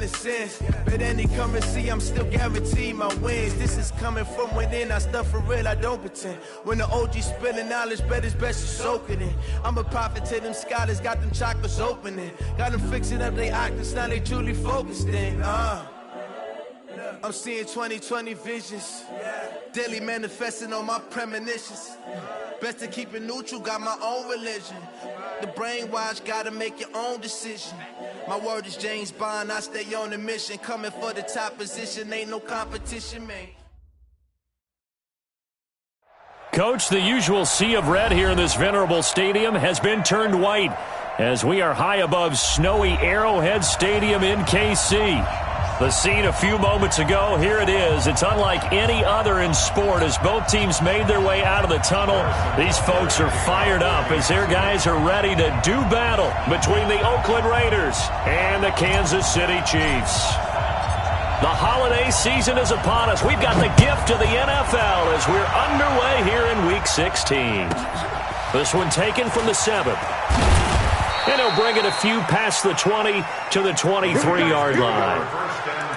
selling sense. But any come and see, I'm still guaranteed my wins. This is coming from within, I stuff for real, I don't pretend. When the OG spilling knowledge, bet it's best you soak it in. I'm a prophet to them scholars, got them chakras opening. Got them fixing up they octaves, now they truly focused in. I'm seeing 2020 visions. Daily manifesting on my premonitions. Best to keep it neutral, got my own religion. The brainwash, gotta make your own decision. My word is James Bond, I stay on the mission. Coming for the top position, ain't no competition, man. Coach, the usual sea of red here in this venerable stadium has been turned white as we are high above snowy Arrowhead Stadium in KC. The scene a few moments ago, here it is. It's unlike any other in sport as both teams made their way out of the tunnel. These folks are fired up as their guys are ready to do battle between the Oakland Raiders and the Kansas City Chiefs. The holiday season is upon us. We've got the gift of the NFL as we're underway here in Week 16. This one taken from the 7th. And he'll bring it a few past the 20 to the 23-yard line.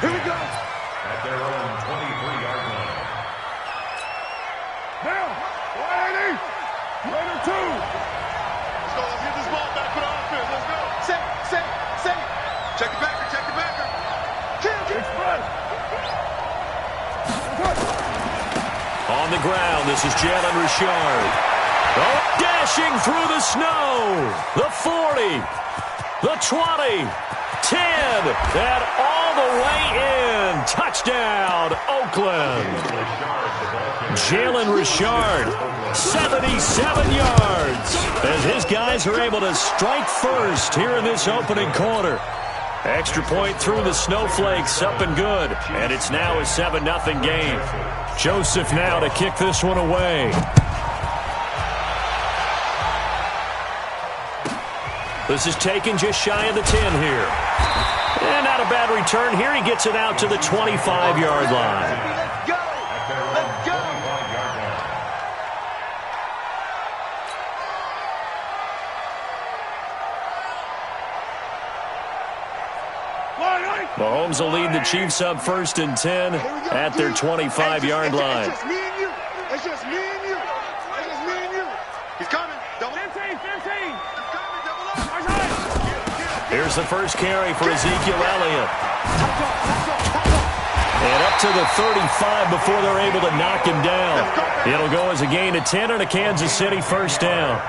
Here we go. At their own 23-yard line. Now, 180. Raider 2. Let's go. Let's get this ball back for the offense. Let's go. Set. Check the backer. Express. On the ground, this is Jalen Richard. Oh, dashing through the snow. The 40, the 20, 10, and all the way in. Touchdown, Oakland. Jalen Richard, 77 yards, as his guys are able to strike first here in this opening quarter. Extra point through the snowflakes, up and good, and it's now a 7-0 game. Joseph now to kick this one away. This is taken just shy of the 10 here. And not a bad return here. He gets it out to the 25-yard line. Let's go. Mahomes will lead the Chiefs up 1st and 10 at their 25-yard line. It's just me and you. It's just me and you. He's coming. Double 15. Here's the first carry for Ezekiel Elliott. And up to the 35 before they're able to knock him down. It'll go as a gain of 10 and a Kansas City first down.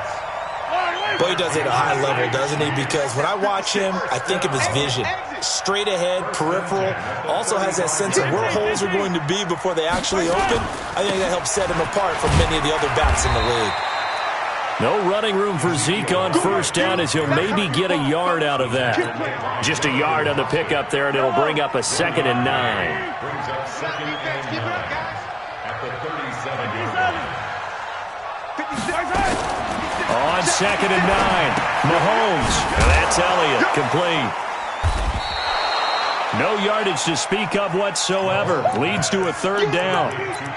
Boy, he does it at a high level, doesn't he? Because when I watch him, I think of his vision. Straight ahead, peripheral. Also has that sense of where holes are going to be before they actually open. I think that helps set him apart from many of the other backs in the league. No running room for Zeke on first down as he'll maybe get a yard out of that. Just a yard on the pickup there, and it'll bring up a 2nd and 9. Brings up 2nd and 9 at the 37-yard line. On 2nd and 9, Mahomes, and that's Elliott, complete. No yardage to speak of whatsoever. Leads to a 3rd down.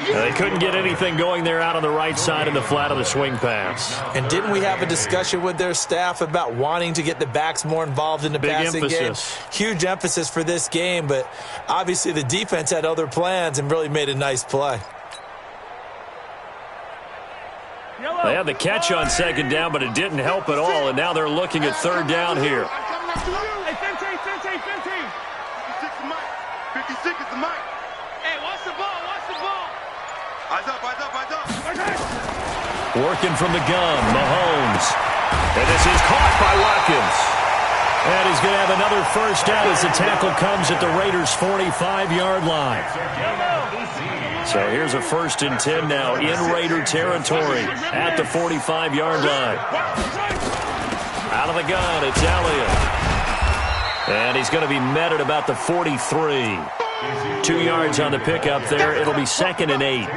They couldn't get anything going there out on the right side of the flat of the swing pass. And didn't we have a discussion with their staff about wanting to get the backs more involved in the passing game? Huge emphasis for this game, but obviously the defense had other plans and really made a nice play. They had the catch on 2nd down, but it didn't help at all, and now they're looking at 3rd down here. Hey, 15. 56 is the mic. Hey, watch the ball. Eyes up. Working from the gun, Mahomes. And this is caught by Watkins. And he's going to have another first down as the tackle comes at the Raiders' 45-yard line. So here's a 1st and 10 now in Raider territory at the 45-yard line. Out of the gun, it's Elliott. And he's going to be met at about the 43. 2 yards on the pickup there. It'll be 2nd and 8.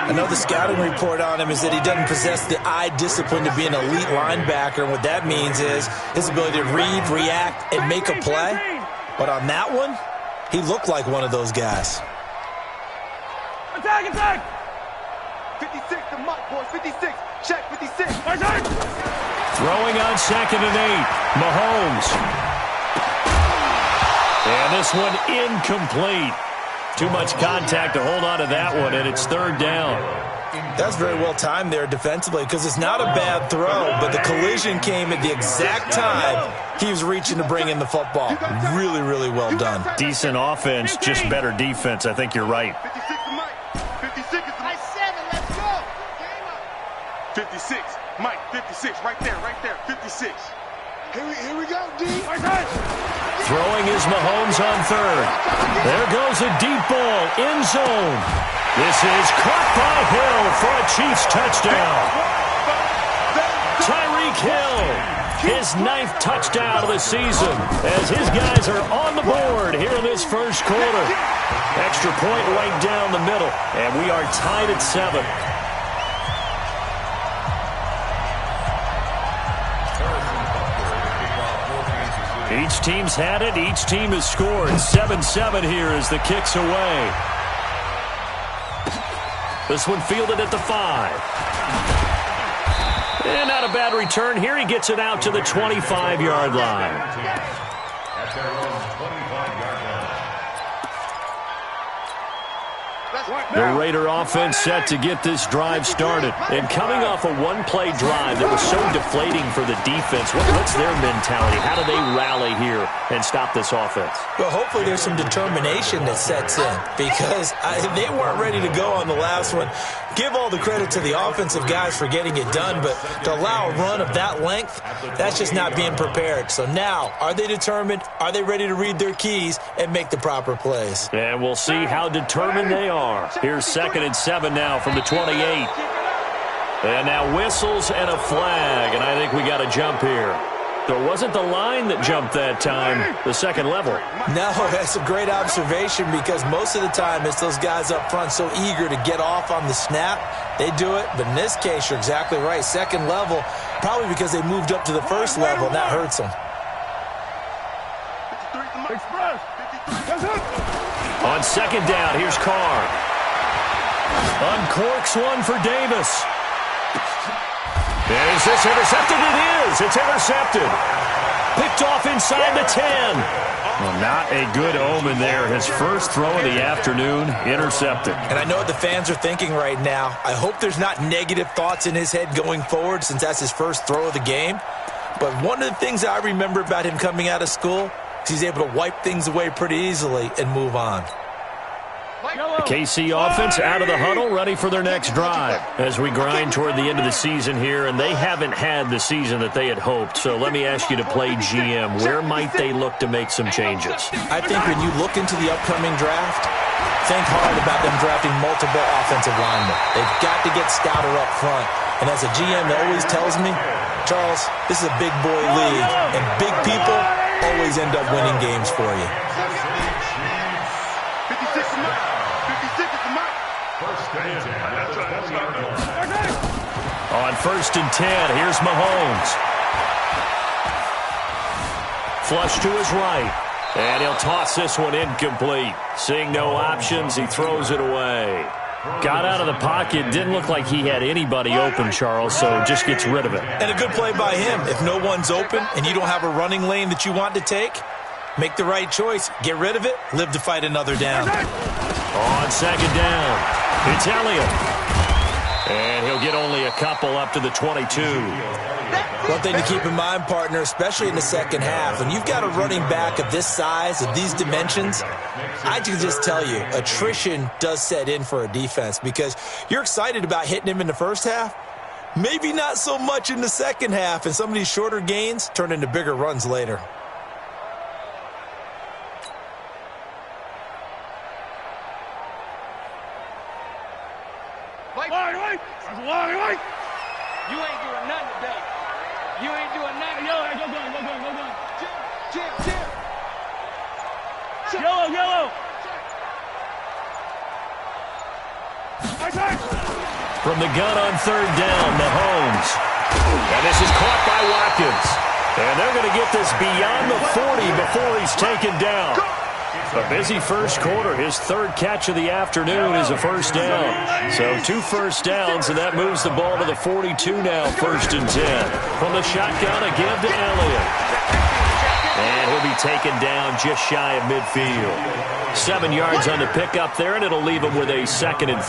I know the scouting report on him is that he doesn't possess the eye discipline to be an elite linebacker. And what that means is his ability to read, react, and make a play. But on that one, he looked like one of those guys. Attack! 56, the muck, boys. 56. Check, 56. Throwing on 2nd and 8. Mahomes. And this one incomplete. Too much contact to hold on to that one, and it's third down. That's very well timed there defensively because it's not a bad throw, but the collision came at the exact time he was reaching to bring in the football. Really, really well done. Decent offense, just better defense. I think you're right. 56 to Mike. 56 is Mike. let's go. 56. Mike, 56. Right there, 56. Here we go, D. Throwing is Mahomes on third. There goes a deep ball, end zone. This is caught by Hill for a Chiefs touchdown. Tyreek Hill, his 9th touchdown of the season, as his guys are on the board here in this first quarter. Extra point right down the middle, and we are tied at 7. Each team's had it. Each team has scored. 7-7 here as the kick's away. This one fielded at the 5. And not a bad return here. He gets it out to the 25-yard line. The Raider offense set to get this drive started. And coming off a one-play drive that was so deflating for the defense, what's their mentality? How do they rally here and stop this offense? Well, hopefully there's some determination that sets in because they weren't ready to go on the last one. Give all the credit to the offensive guys for getting it done, but to allow a run of that length, that's just not being prepared. So now, are they determined? Are they ready to read their keys and make the proper plays? And we'll see how determined they are. Here's 2nd and 7 now from the 28. And now whistles and a flag, and I think we got a jump here. So it wasn't the line that jumped that time, the second level. No, that's a great observation because most of the time it's those guys up front so eager to get off on the snap. They do it, but in this case, you're exactly right. Second level, probably because they moved up to the first level, and that hurts them. On second down, here's Carr. Uncorks one for Davis. And is this intercepted? It is. It's intercepted. Picked off inside the 10. Well, not a good omen there. His first throw of the afternoon, intercepted. And I know what the fans are thinking right now. I hope there's not negative thoughts in his head going forward since that's his first throw of the game. But one of the things I remember about him coming out of school is he's able to wipe things away pretty easily and move on. The KC offense out of the huddle, ready for their next drive as we grind toward the end of the season here, and they haven't had the season that they had hoped. So let me ask you to play GM. Where might they look to make some changes? I think when you look into the upcoming draft, think hard about them drafting multiple offensive linemen. They've got to get stouter up front. And as a GM that always tells me, Charles, this is a big boy league, and big people always end up winning games for you. 56 to Mike. 56 to Mike. On 1st and 10, here's Mahomes. Flush to his right. And he'll toss this one incomplete. Seeing no options, he throws it away. Got out of the pocket. Didn't look like he had anybody open, Charles, so just gets rid of it. And a good play by him. If no one's open and you don't have a running lane that you want to take, make the right choice. Get rid of it. Live to fight another down. On second down, it's Elliott. And he'll get only a couple up to the 22. One thing to keep in mind, partner, especially in the second half, when you've got a running back of this size, of these dimensions, I can just tell you, attrition does set in for a defense because you're excited about hitting him in the first half, maybe not so much in the second half, and some of these shorter gains turn into bigger runs later. You ain't doing nothing today. You ain't doing nothing. Go gun. Jim. Yellow. From the gun on third down, Mahomes. And this is caught by Watkins. And they're going to get this beyond the 40 before he's taken down. A busy first quarter. His third catch of the afternoon is a first down. So 2 first downs, and that moves the ball to the 42 now, 1st and 10. From the shotgun, a give to Elliott. And he'll be taken down just shy of midfield. 7 yards on the pickup there, and it'll leave him with a 2nd and 3. A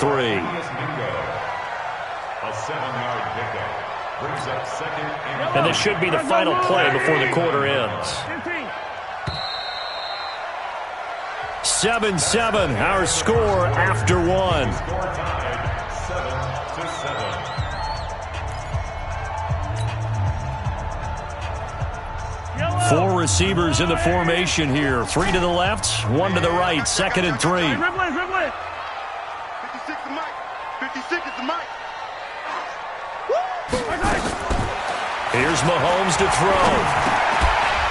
7-yard pickup brings up 2nd and 3. And this should be the final play before the quarter ends. 7-7, our score after 1. 7-7. 4 receivers in the formation here. 3 to the left, 1 to the right. 2nd and 3. 56 the mic. 56 is the mic. Here's Mahomes to throw.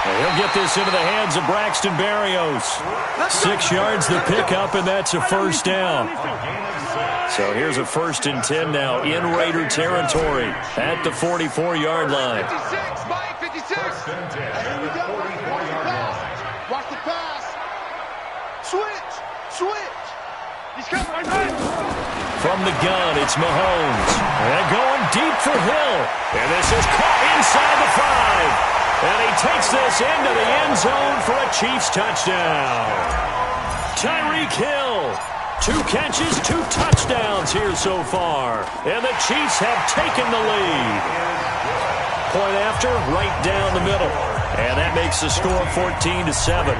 And he'll get this into the hands of Braxton Berrios. 6 yards the pickup, and that's a first down. So here's a 1st and 10 now in Raider territory at the 44-yard line. 56, Mike, 56. Here we go. Watch the pass. Switch. He's coming. From the gun, it's Mahomes. And going deep for Hill. And this is caught inside the 5. And he takes this into the end zone for a Chiefs touchdown. Tyreek Hill. 2 catches, 2 touchdowns here so far. And the Chiefs have taken the lead. Point after, right down the middle. And that makes the score 14-7.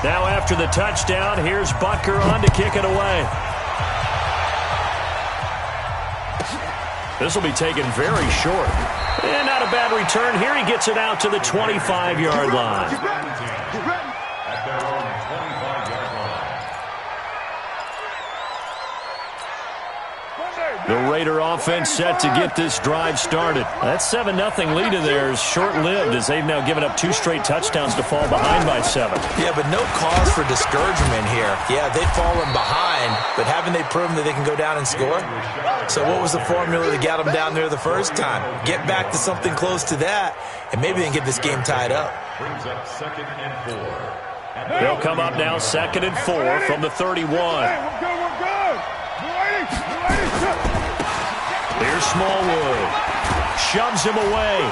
Now after the touchdown, here's Butker on to kick it away. This will be taken very short. And not a bad return here. He gets it out to the 25-yard line. Get ready. At their own 25-yard line. The Raider offense set to get this drive started. That 7-0 lead in there is short-lived as they've now given up 2 straight touchdowns to fall behind by 7. Yeah, but no cause for discouragement here. Yeah, they've fallen behind, but haven't they proven that they can go down and score? So what was the formula that got them down there the first time? Get back to something close to that, and maybe they can get this game tied up. Brings up 2nd and 4. They'll come up now 2nd and 4 from the 31. We're good. Here's Smallwood. Shoves him away.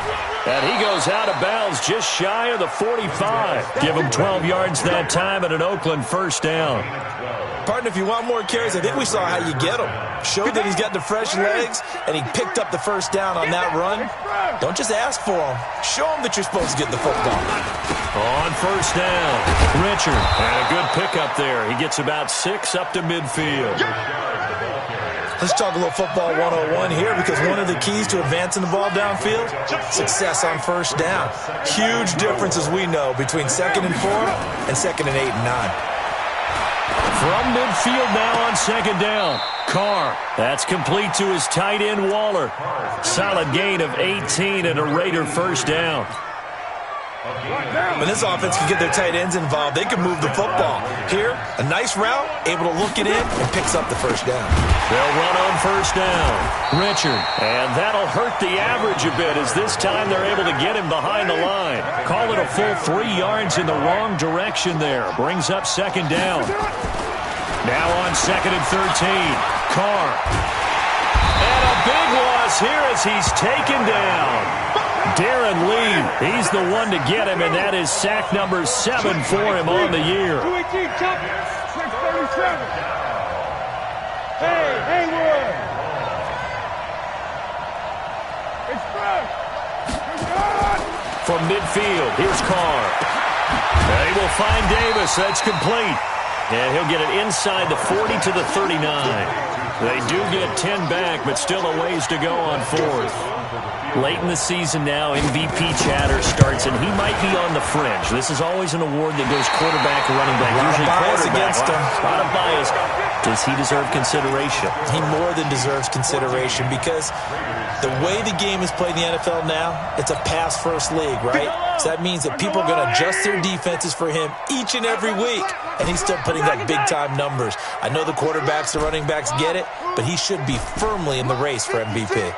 And he goes out of bounds just shy of the 45. Give him 12 yards that time and an Oakland first down. Partner, if you want more carries, I think we saw how you get him. Showed that he's got the fresh legs, and he picked up the first down on that run. Don't just ask for him. Show him that you're supposed to get the football. On first down, Richard. And a good pickup there. He gets about 6 up to midfield. Let's talk a little football 101 here, because one of the keys to advancing the ball downfield, success on first down. Huge difference, as we know, between 2nd and 4 and 2nd and 8 and 9. From midfield now on 2nd down. Carr. That's complete to his tight end, Waller. Solid gain of 18 and a Raider first down. When this offense can get their tight ends involved, they can move the football. Here, a nice route, able to look it in, and picks up the first down. They'll run on first down. Richard. And that'll hurt the average a bit, as this time they're able to get him behind the line. Call it a full 3 yards in the wrong direction there. Brings up 2nd down. Now on 2nd and 13. Carr. And a big loss here as he's taken down. Darren Lee, he's the one to get him, and that is sack number 7 for him on the year. Haywood. From midfield, here's Carr. And he will find Davis. That's complete. And he'll get it inside the 40 to the 39. They do get 10 back, but still a ways to go on 4th. Late in the season now, MVP chatter starts, and he might be on the fringe. This is always an award that goes quarterback or running back. Usually quarterback. Against him. A lot of bias. Does he deserve consideration? He more than deserves consideration, because the way the game is played in the NFL now, it's a pass-first league, right? So that means that people are going to adjust their defenses for him each and every week, and he's still putting up big-time numbers. I know the quarterbacks, the running backs get it, but he should be firmly in the race for MVP.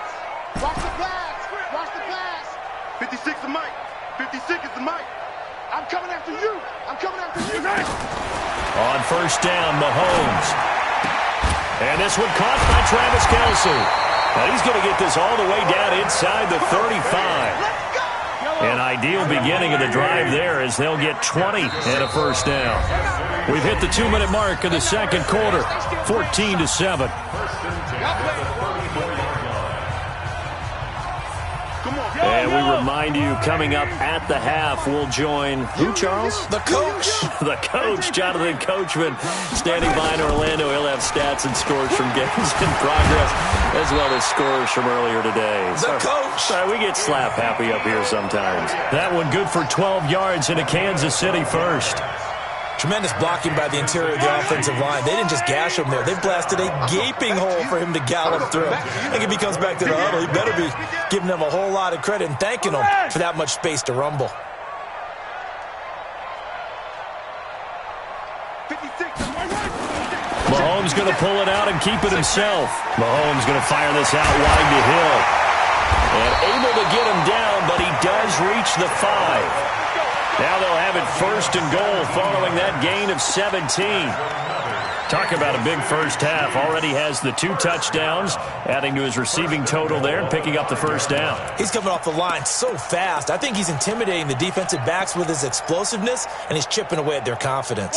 Watch the pass. Watch the pass. 56 the mic. 56 is the mic. I'm coming after you. I'm coming after you. On first down, Mahomes. And this one caught by Travis Kelce. Now he's going to get this all the way down inside the 35. An ideal beginning of the drive there as they'll get 20 and a first down. We've hit the 2-minute mark of the second quarter, 14-7. And we remind you, coming up at the half, we'll join who, Charles? The coach. The coach, Jonathan Coachman, standing by in Orlando. He'll have stats and scores from games in progress, as well as scores from earlier today. The coach. Sorry, we get slap happy up here sometimes. That one good for 12 yards into Kansas City first. Tremendous blocking by the interior of the offensive line. They didn't just gash him there. They blasted a gaping hole for him to gallop through. I think if he comes back to the huddle, he better be giving them a whole lot of credit and thanking them for that much space to rumble. Mahomes going to pull it out and keep it himself. Mahomes going to fire this out wide to Hill. And able to get him down, but he does reach the 5. Now they'll have it first and goal following that gain of 17. Talk about a big first half. Already has the 2 touchdowns, adding to his receiving total there and picking up the first down. He's coming off the line so fast. I think he's intimidating the defensive backs with his explosiveness, and he's chipping away at their confidence.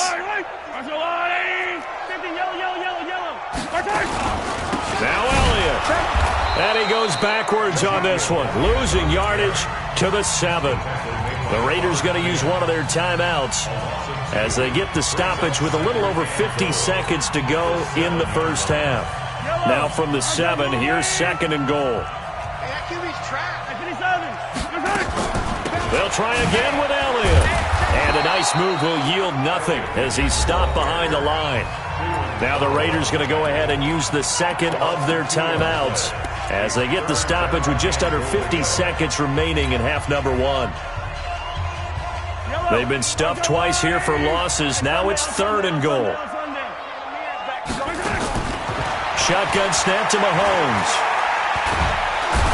Now Elliott. And he goes backwards on this one, losing yardage to the 7. The Raiders going to use one of their timeouts as they get the stoppage with a little over 50 seconds to go in the first half. Now from the 7, here's second and goal. They'll try again with Elliott. And a nice move will yield nothing as he's stopped behind the line. Now the Raiders going to go ahead and use the second of their timeouts as they get the stoppage with just under 50 seconds remaining in half number 1. They've been stuffed twice here for losses. Now it's third and goal. Shotgun snap to Mahomes.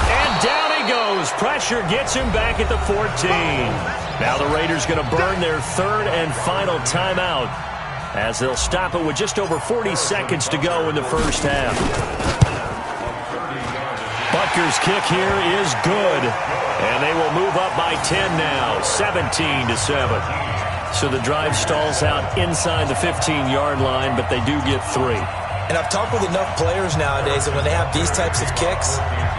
And down he goes. Pressure gets him back at the 14. Now the Raiders going to burn their third and final timeout as they'll stop it with just over 40 seconds to go in the first half. Butker's kick here is good. And they will move up by 10 now, 17-7. So the drive stalls out inside the 15-yard line, but they do get 3. And I've talked with enough players nowadays that when they have these types of kicks,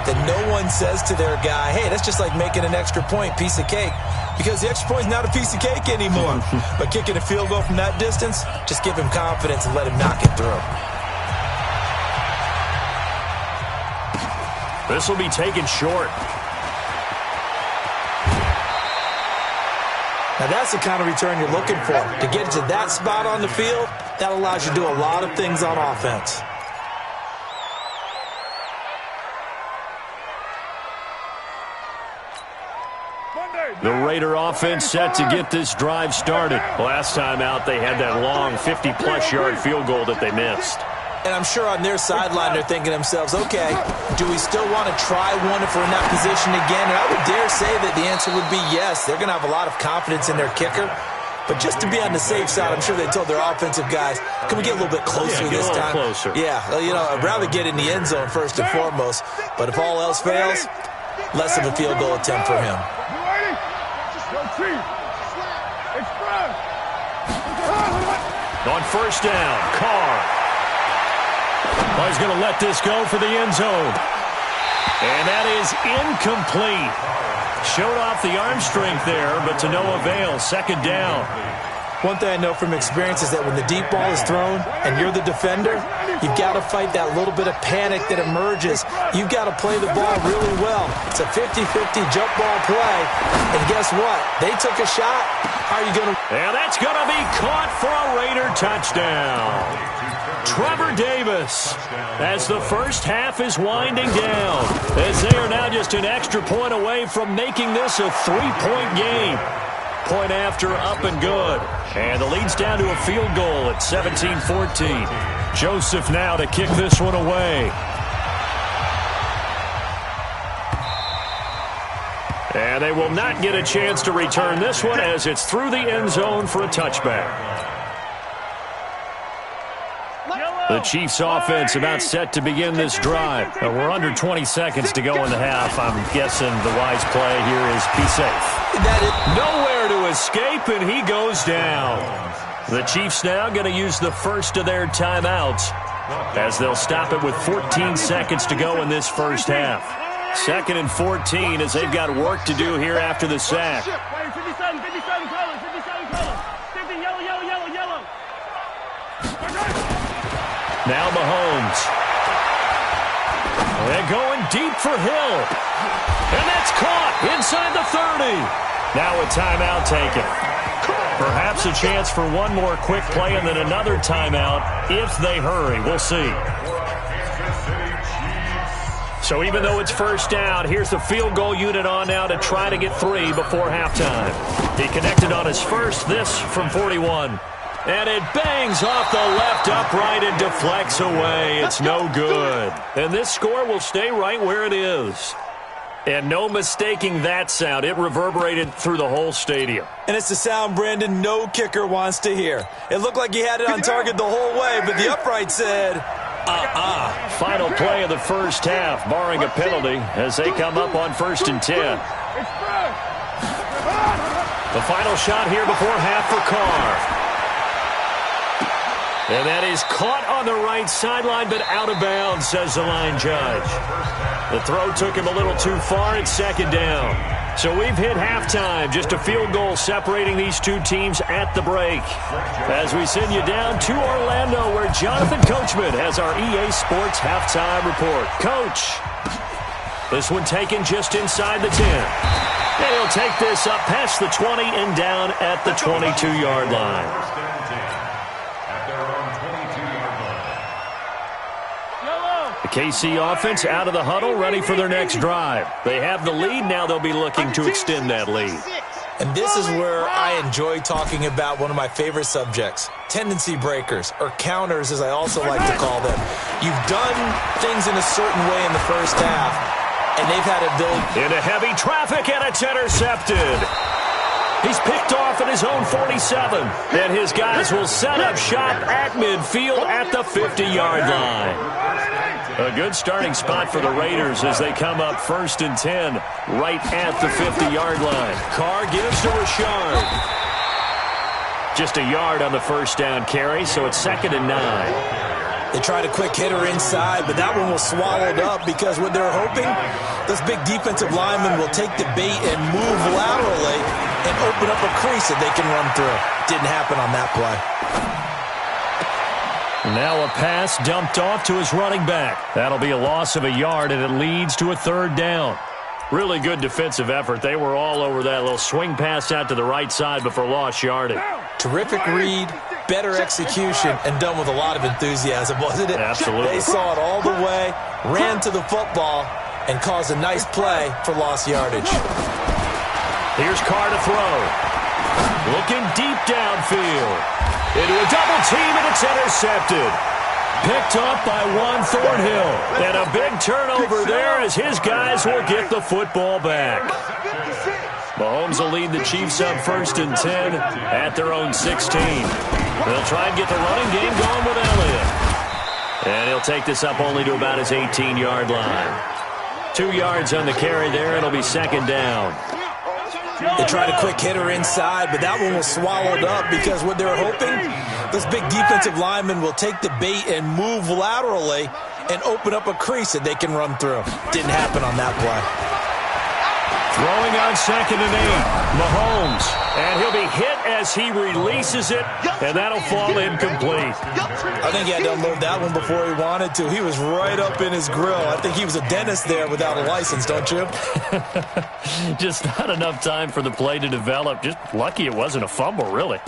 that no one says to their guy, hey, that's just like making an extra point, piece of cake. Because the extra point is not a piece of cake anymore. But kicking a field goal from that distance, just give him confidence and let him knock it through. This will be taken short. Now that's the kind of return you're looking for. To get to that spot on the field, that allows you to do a lot of things on offense. The Raider offense set to get this drive started. Last time out, they had that long 50-plus yard field goal that they missed. And I'm sure on their sideline they're thinking to themselves, okay, do we still want to try one if we're in that position again? And I would dare say that the answer would be yes. They're going to have a lot of confidence in their kicker. But just to be on the safe side, I'm sure they told their offensive guys, can we get a little bit closer this time? Closer. Yeah, you know, I'd rather get in the end zone first and foremost. But if all else fails, less of a field goal attempt for him. On first down, Carr. Well, he's going to let this go for the end zone. And that is incomplete. Showed off the arm strength there, but to no avail. Second down. One thing I know from experience is that when the deep ball is thrown and you're the defender, you've got to fight that little bit of panic that emerges. You've got to play the ball really well. It's a 50-50 jump ball play. And guess what? They took a shot. How are you going to... And that's going to be caught for a Raider touchdown. Trevor Davis, as the first half is winding down, as they are now just an extra point away from making this a 3-point game. Point after, up and good. And the lead's down to a field goal at 17-14. Joseph now to kick this one away. And they will not get a chance to return this one as it's through the end zone for a touchback. Yellow! The Chiefs offense about set to begin this drive. We're under 20 seconds to go in the half. I'm guessing the wise play here is be safe. Nowhere to escape, and he goes down. The Chiefs now going to use the first of their timeouts as they'll stop it with 14 seconds to go in this first half. 2nd and 14 as they've got work to do here after the sack. 57 colors, 57 colors. 50, yellow. Now Mahomes. They're going deep for Hill. And that's caught inside the 30. Now a timeout taken. Perhaps a chance for one more quick play and then another timeout if they hurry. We'll see. So even though it's first down, here's the field goal unit on now to try to get 3 before halftime. He connected on his first, this from 41. And it bangs off the left upright and deflects away. It's no good. And this score will stay right where it is. And no mistaking that sound. It reverberated through the whole stadium. And it's the sound, Brandon, no kicker wants to hear. It looked like he had it on target the whole way, but the upright said, Final play of the first half, barring a penalty, as they come up on 1st and 10. The final shot here before half for Carr. And that is caught on the right sideline, but out of bounds, says the line judge. The throw took him a little too far. It's 2nd down. So we've hit halftime. Just a field goal separating these two teams at the break. As we send you down to Orlando, where Jonathan Coachman has our EA Sports halftime report. Coach, this one taken just inside the 10. And he'll take this up past the 20 and down at the 22-yard line. The KC offense out of the huddle, ready for their next drive. They have the lead. Now they'll be looking to extend that lead. And this is where I enjoy talking about one of my favorite subjects, tendency breakers, or counters as I also like to call them. You've done things in a certain way in the first half, and they've had ability. Into heavy traffic, and it's intercepted. He's picked off at his own 47. And his guys will set up shop at midfield at the 50-yard line. A good starting spot for the Raiders as they come up 1st and 10 right at the 50-yard line. Carr gives to Richard. Just a yard on the first down carry, so it's 2nd and 9. They tried a quick hitter inside, but that one was swallowed up because what they're hoping, this big defensive lineman will take the bait and move laterally and open up a crease that they can run through. Didn't happen on that play. Now a pass dumped off to his running back. That'll be a loss of a yard, and it leads to a 3rd down. Really good defensive effort. They were all over that little swing pass out to the right side before lost yardage. Terrific read, better execution, and done with a lot of enthusiasm, wasn't it? Absolutely. They saw it all the way, ran to the football, and caused a nice play for lost yardage. Here's Carr to throw. Looking deep downfield. Into a double team, and it's intercepted. Picked up by Juan Thornhill. And a big turnover there as his guys will get the football back. Mahomes will lead the Chiefs up 1st and 10 at their own 16. They'll try and get the running game going with Elliott. And he'll take this up only to about his 18-yard line. 2 yards on the carry there. It'll be 2nd down. They tried a quick hitter inside, but that one was swallowed up because what they're hoping, this big defensive lineman will take the bait and move laterally and open up a crease that they can run through. Didn't happen on that play. Throwing on 2nd and 8, Mahomes. And he'll be hit as he releases it, and that'll fall incomplete. I think he had to unload that one before he wanted to. He was right up in his grill. I think he was a dentist there without a license, don't you? Just not enough time for the play to develop. Just lucky it wasn't a fumble, really.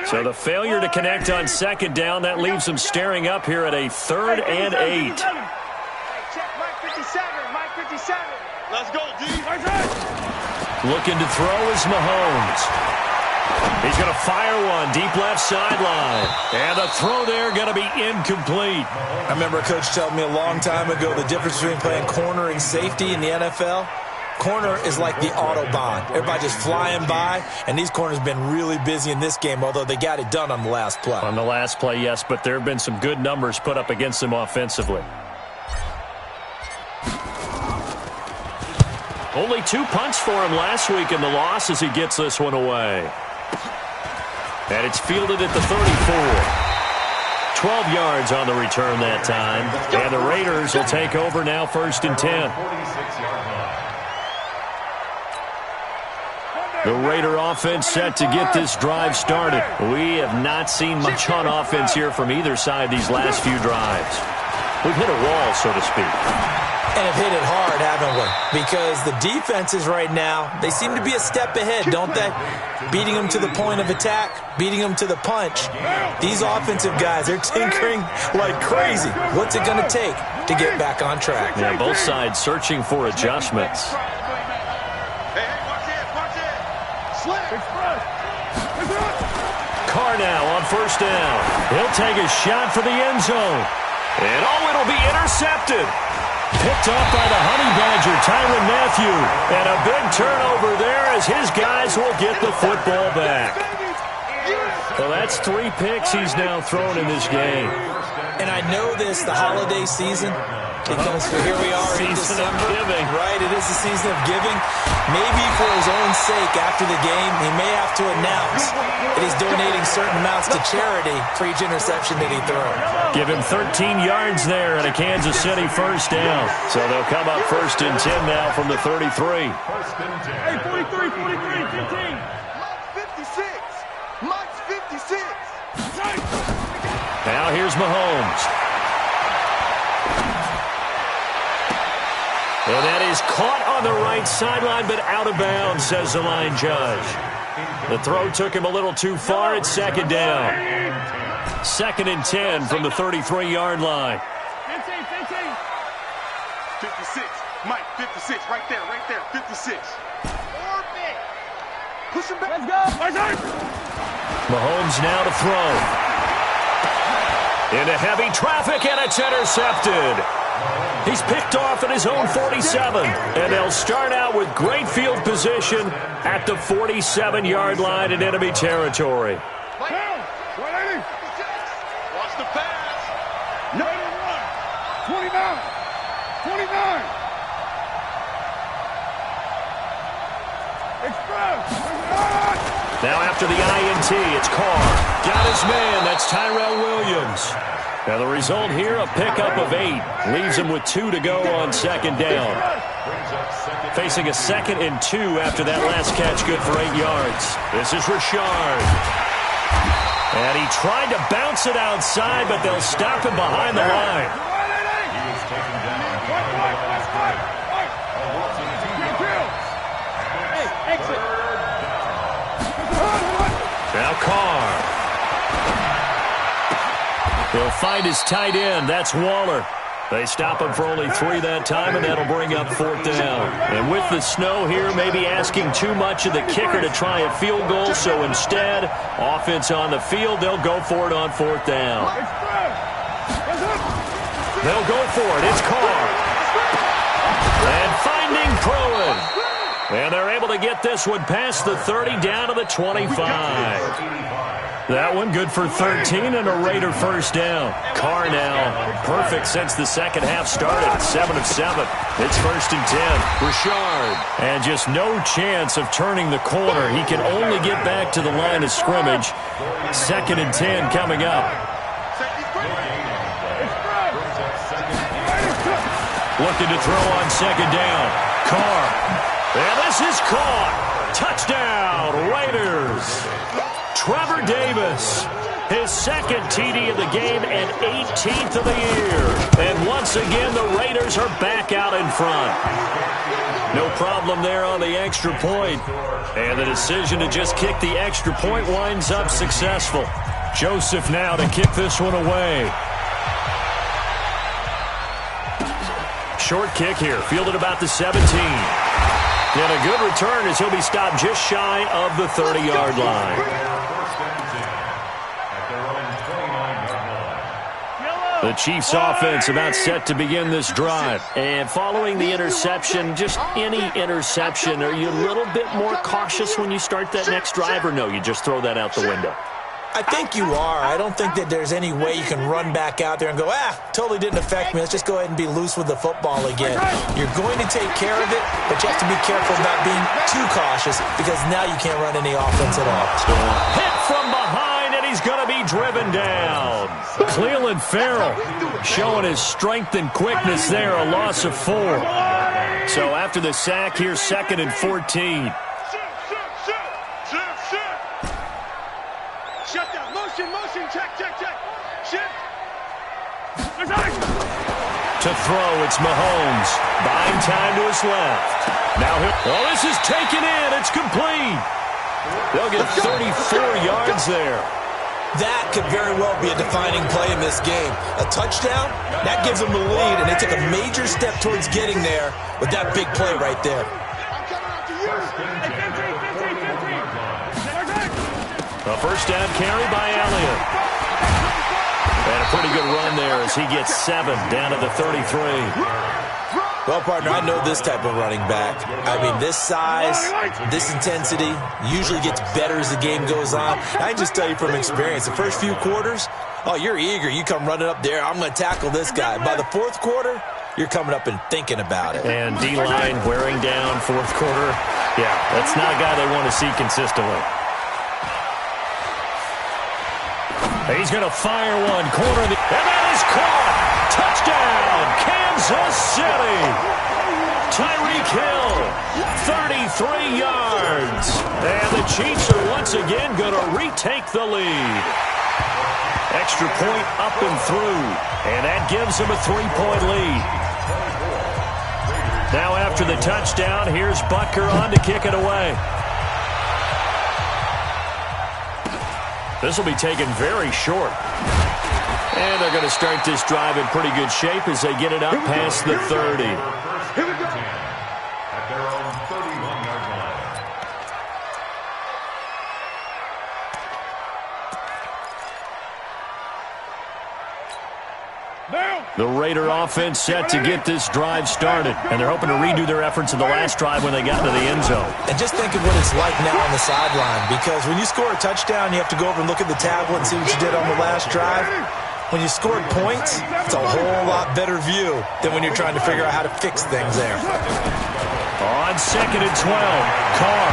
So the failure to connect on 2nd down, that leaves them staring up here at a 3rd and 8. Let's go, D. Looking to throw is Mahomes. He's going to fire one deep left sideline. And the throw there going to be incomplete. I remember a coach telling me a long time ago the difference between playing corner and safety in the NFL. corner is like the Autobahn. Everybody just flying by, and these corners have been really busy in this game, although they got it done on the last play. On the last play, yes, but there have been some good numbers put up against them offensively. Only 2 punts for him last week in the loss as he gets this one away. And it's fielded at the 34. 12 yards on the return that time. And the Raiders will take over now, 1st and 10. The Raider offense set to get this drive started. We have not seen much on offense here from either side these last few drives. We've hit a wall, so to speak. And have hit it hard, haven't we? Because the defenses right now, they seem to be a step ahead, don't they? Beating them to the point of attack, beating them to the punch. These offensive guys, they're tinkering like crazy. What's it going to take to get back on track? Yeah, both sides searching for adjustments. Carr now on 1st down. He'll take a shot for the end zone. And it'll be intercepted. Picked off by the Honey Badger, Tyrann Mathieu. And a big turnover there as his guys will get the football back. Well, that's 3 picks he's now thrown in this game. And I know this, the holiday season, because here we are in December. Giving. Right, it is the season of giving. Maybe for his own sake after the game, he may have to announce that he's donating certain amounts to charity for each interception that he throws. Give him 13 yards there and a Kansas City 1st down. So they'll come up 1st and 10 now from the 33. Hey, 43, 15. Mike's 56. Now here's Mahomes. And that is caught on the right sideline, but out of bounds, says the line judge. The throw took him a little too far. It's 2nd down. 2nd and 10 from the 33-yard line. 56. Mike, 56. Right there. 56. Push him back. Let's go. Mahomes now to throw. Into heavy traffic, and it's intercepted. He's picked off at his own 47, and they'll start out with great field position at the 47-yard line in enemy territory. Watch the pass. 29. Now after the INT, it's Carr. Got his man, that's Tyrell Williams. Now the result here, a pickup of 8. Leaves him with 2 to go on 2nd down. Facing a 2nd and 2 after that last catch, good for 8 yards. This is Richard. And he tried to bounce it outside, but they'll stop him behind the line. Now Carr. He'll find his tight end. That's Waller. They stop him for only 3 that time, and that'll bring up 4th down. And with the snow here, maybe asking too much of the kicker to try a field goal, so instead, offense on the field, they'll go for it on 4th down. They'll go for it. It's Carr. And finding Pruitt. And they're able to get this one past the 30 down to the 25. That one good for 13 and a Raider 1st down. Carr now perfect since the second half started. 7 of 7. It's 1st and 10. Richard. And just no chance of turning the corner. He can only get back to the line of scrimmage. 2nd and 10 coming up. Looking to throw on 2nd down. Carr. And this is caught. Touchdown, Raiders. Trevor Davis, his 2nd TD of the game and 18th of the year. And once again, the Raiders are back out in front. No problem there on the extra point. And the decision to just kick the extra point winds up successful. Joseph now to kick this one away. Short kick here, fielded about the 17. And a good return as he'll be stopped just shy of the 30-yard line. The Chiefs offense about set to begin this drive. And following the interception, just any interception, are you a little bit more cautious when you start that next drive, or no, you just throw that out the window? I think you are. I don't think that there's any way you can run back out there and go, totally didn't affect me. Let's just go ahead and be loose with the football again. You're going to take care of it, but you have to be careful about being too cautious because now you can't run any offense at all. Hit from behind, and he's going to be driven down. Cleveland Farrell showing his strength and quickness there, a loss of 4. So after the sack, here's 2nd and 14. Motion, check. Shift. To throw, it's Mahomes. Buying time to his left. Now this is taken in. It's complete. They'll get 34 yards there. That could very well be a defining play in this game. A touchdown, that gives them the lead, and they took a major step towards getting there with that big play right there. A first down carry by Elliott. And a pretty good run there as he gets 7 down to the 33. Well, partner, I know this type of running back. I mean, this size, this intensity usually gets better as the game goes on. I can just tell you from experience, the first few quarters, you're eager. You come running up there, I'm going to tackle this guy. By the fourth quarter, you're coming up and thinking about it. And D-line wearing down fourth quarter. Yeah, that's not a guy they want to see consistently. He's going to fire one, corner, and that is caught. Touchdown, Kansas City. Tyreek Hill, 33 yards. And the Chiefs are once again going to retake the lead. Extra point up and through, and that gives them a 3-point lead. Now after the touchdown, here's Butker on to kick it away. This will be taken very short. And they're going to start this drive in pretty good shape as they get it up past the 30. Here we go. At their own 31-yard line. The Raider offense set to get this drive started. And they're hoping to redo their efforts in the last drive when they got into the end zone. And just think of what it's like now on the sideline. Because when you score a touchdown, you have to go over and look at the tablet and see what you did on the last drive. When you scored points, it's a whole lot better view than when you're trying to figure out how to fix things there. On 2nd and 12, Carr.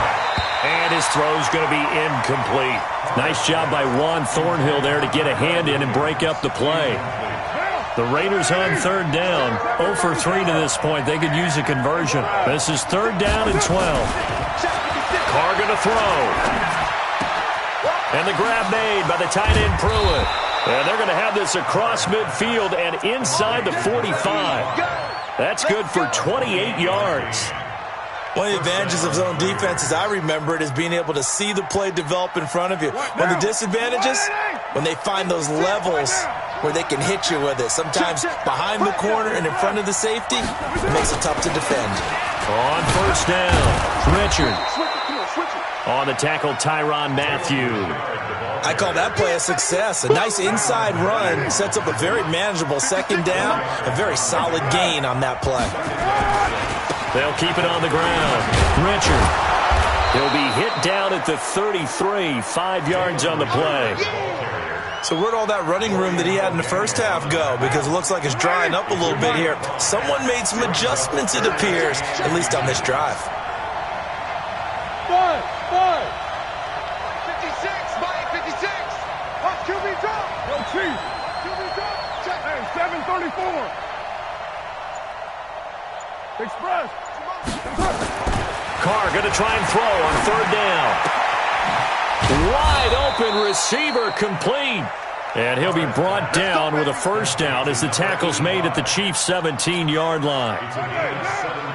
And his throw's going to be incomplete. Nice job by Juan Thornhill there to get a hand in and break up the play. The Raiders on 3rd down. 0 for 3 to this point. They could use a conversion. This is 3rd down and 12. Carr going to throw. And the grab made by the tight end Pruitt. And they're going to have this across midfield and inside the 45. That's good for 28 yards. One of the advantages of zone defense, as I remember it, is being able to see the play develop in front of you. One of the disadvantages, when they find those levels where they can hit you with it. Sometimes behind the corner and in front of the safety, it makes it tough to defend. On 1st down, Richard. On the tackle, Tyrann Mathieu. I call that play a success. A nice inside run sets up a very manageable 2nd down. A very solid gain on that play. They'll keep it on the ground. Richard. He'll be hit down at the 33, 5 yards on the play. So where'd all that running room that he had in the first half go? Because it looks like it's drying up a little bit here. Someone made some adjustments, it appears, at least on this drive. 56, Mike, 56. Watch QB drop. Yo, Chief. QB drop. Check. Hey, 734. Express. Carr going to try and throw on 3rd down. Wide open receiver complete. And he'll be brought down with a 1st down as the tackle's made at the Chiefs' 17-yard line.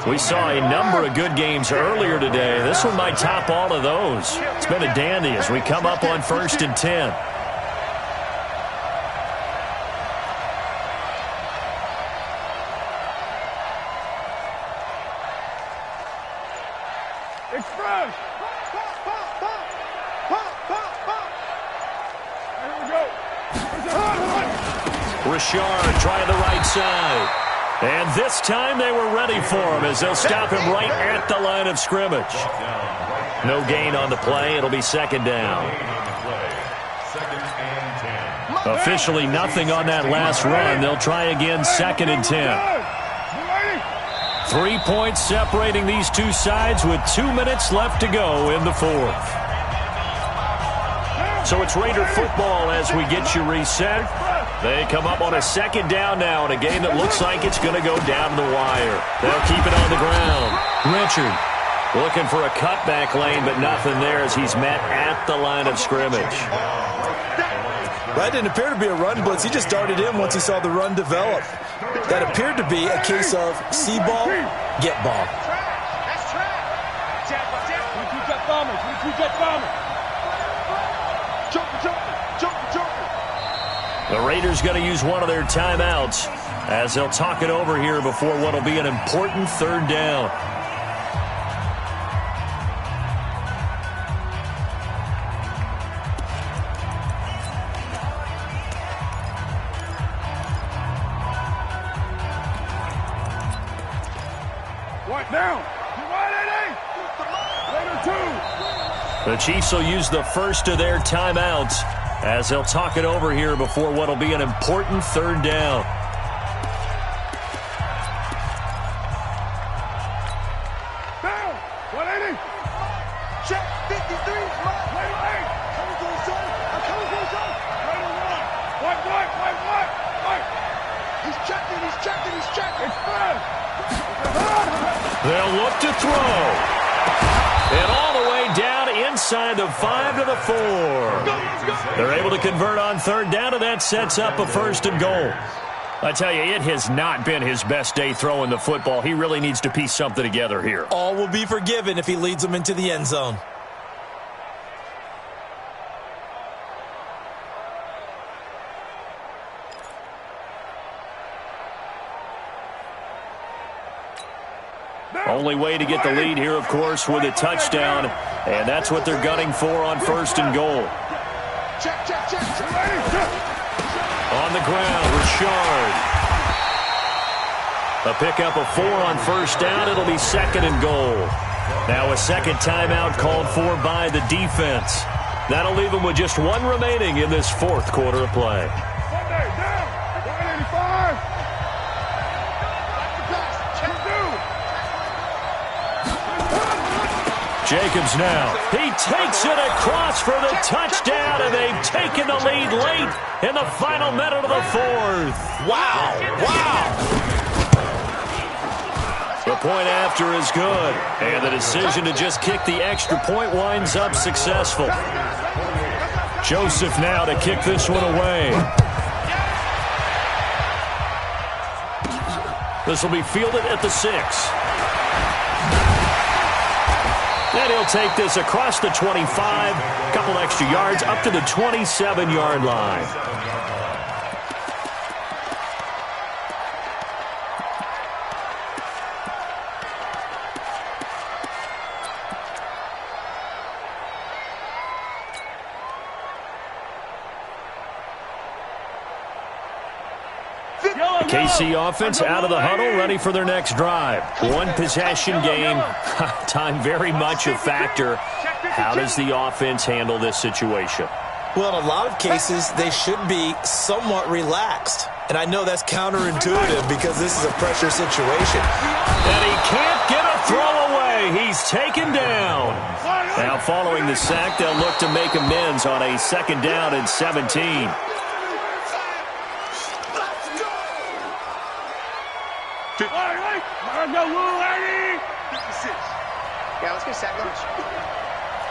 We saw a number of good games earlier today. This one might top all of those. It's been a dandy as we come up on 1st and 10. Express. Here we go. Richard trying the right side. And this time they were ready for him as they'll stop him right at the line of scrimmage. No gain on the play. It'll be second down. Officially nothing on that last run. They'll try again, second and 10. 3 points separating these two sides with 2 minutes left to go in the fourth. So it's Raider football as we get you reset. They come up on a second down now in a game that looks like it's going to go down to the wire. They'll keep it on the ground. Richard looking for a cutback lane, but nothing there as he's met at the line of scrimmage. That didn't appear to be a run blitz. He just darted in once he saw the run develop. That appeared to be a case of see ball, get ball. That's track. Jet bombers. Jumper. The Raiders going to use one of their timeouts as they'll talk it over here before what will be an important third down. The Chiefs will use the first of their timeouts as they'll talk it over here before what will be an important third down. Down, 180. Check, 53. Wait. Coming for the zone. I'm coming for the zone. White. He's checking. It's fast. They'll look to throw. And all the way down inside the 5 to the 4. They're able to convert on third down, and that sets up a first and goal. I tell you, it has not been his best day throwing the football. He really needs to piece something together here. All will be forgiven if he leads them into the end zone. Only way to get the lead here, of course, with a touchdown, and that's what they're gunning for on first and goal. Check. On the ground, Richard. A pickup of 4 on first down. It'll be second and goal. Now a second timeout called for by the defense. That'll leave them with just 1 remaining in this fourth quarter of play. Sunday, down. 185. Jacobs now. He takes it across for the touchdown, and they've taken the lead late in the final minute of the fourth. Wow. The point after is good, and the decision to just kick the extra point winds up successful. Joseph now to kick this one away. This will be fielded at the 6. And he'll take this across the 25, couple extra yards up to the 27-yard line. KC offense out of the huddle, ready for their next drive. One possession game. Time very much a factor. How does the offense handle this situation? Well, in a lot of cases, they should be somewhat relaxed. And I know that's counterintuitive because this is a pressure situation. And he can't get a throw away. He's taken down. Now following the sack, they'll look to make amends on a second down and 17. Yeah, let's get sack lunch.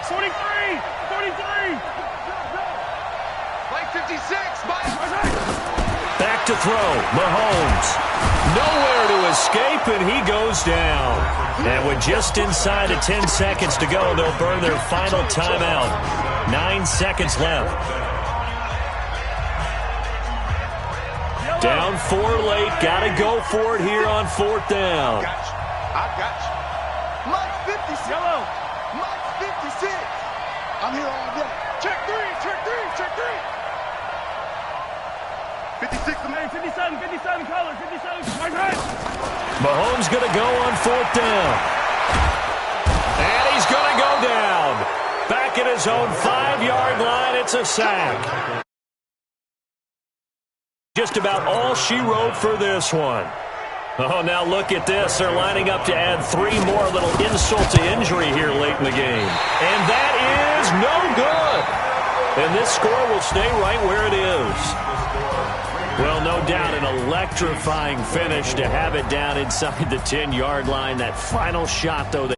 43. Play 56. Back to throw. Mahomes. Nowhere to escape, and he goes down. And with just inside of 10 seconds to go, they'll burn their final timeout. 9 seconds left. Down 4 late. Got to go for it here on fourth down. I got you. Mike 56. Yellow. Mike 56. I'm here all day. Check 3. 56 to me. 57 colors, 57. Right. Mahomes going to go on 4th down. And he's going to go down. Back at his own 5-yard line, it's a sack. Just about all she wrote for this one. Oh, now look at this. They're lining up to add 3 more, little insult to injury here late in the game. And that is no good. And this score will stay right where it is. Well, no doubt an electrifying finish to have it down inside the 10-yard line. That final shot, though.